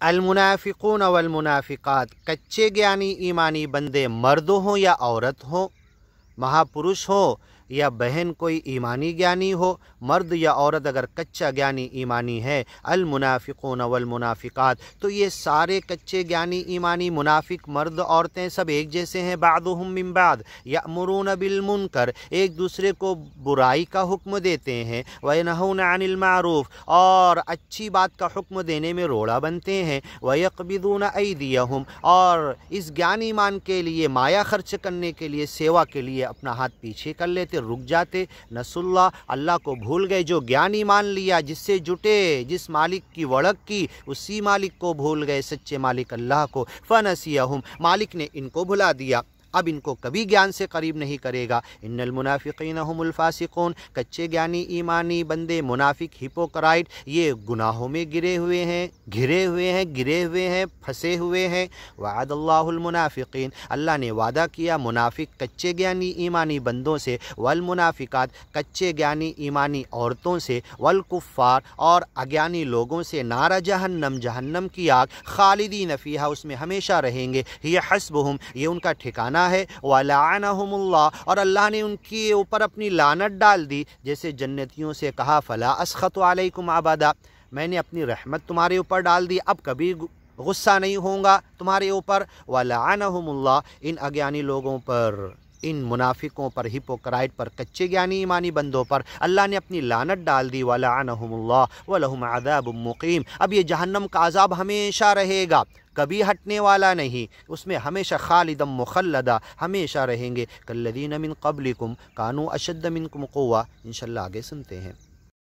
अलमुनाफिकून वलमुनाफिकात, कच्चे ज्ञानी ईमानी बंदे मर्द हों या औरत हो, महापुरुष हो या बहन कोई ईमानी ज्ञानी हो, मर्द या औरत अगर कच्चा ज्ञानी ईमानी है, अलमुनाफिकून वलमुनाफिकात, तो ये सारे कच्चे ज्ञानी ईमानी मुनाफिक मर्द औरतें सब एक जैसे हैं। बादुहुम मिन बाद यअमुरून बिल मुनकर, एक दूसरे को बुराई का हुक्म देते हैं, वयनहून अनिल मारूफ, और अच्छी बात का हुक्म देने में रोड़ा बनते हैं, वयक़बिदून ऐदियहुम, और इस ज्ञान ईमान के लिए माया खर्च करने के लिए, सेवा के लिए अपना हाथ पीछे कर लेते, रुक जाते। नसुल्लाह, अल्लाह को भूल गए। जो ज्ञान ईमान लिया, जिससे जुटे, जिस मालिक की वड़क की, उसी मालिक को भूल गए, सच्चे मालिक अल्लाह को। फनसियहुम, मालिक ने इनको भुला दिया, अब इनको कभी ज्ञान से करीब नहीं करेगा। इन्नल मुनाफिकीन हुमुल फासिकून, कच्चे ज्ञानी ईमानी बंदे मुनाफिक हिपोक्राइट, ये गुनाहों में गिरे हुए हैं, फंसे हुए हैं। वअदल्लाहुल मुनाफिकीन, अल्लाह ने वादा किया मुनाफिक कच्चे ज्ञानी ईमानी बंदों से, वल मुनाफिकात, कच्चे ज्ञानी ईमानी औरतों से, वल कुफ़ार, और अज्ञानी लोगों से, नारा जहन्नम, जहन्नम की आग, खालिदीन फ़ीहा, उसमें हमेशा रहेंगे। हिय हस्बुहुम, ये उनका ठिकाना है। वलअनहुमुल्लाह, और अल्लाह ने उनके ऊपर अपनी लानत डाल दी। जैसे जन्नतियों से कहा फला अस्खतु अलैकुम अबदा, मैंने अपनी रहमत तुम्हारे ऊपर डाल दी, अब कभी गुस्सा नहीं होगा तुम्हारे ऊपर। वलअनहुमुल्लाह, इन अज्ञानी लोगों पर, इन मुनाफिकों पर, हिपोक्राइट पर, कच्चे ज्ञानी ईमानी बंदों पर अल्लाह ने अपनी लानत डाल दी। वलअनहुमुल्लाह वलहुम अज़ाबुम मुक़ीम, अब ये जहन्नम का अज़ाब हमेशा रहेगा, कभी हटने वाला नहीं, उसमें हमेशा खालिदम मुखल्लदा, हमेशा रहेंगे। कल्लज़ीना मिन क़ब्लिकुम कानू अशद्द मिनकुम क़ुव्वा, इंशाअल्लाह आगे सुनते हैं।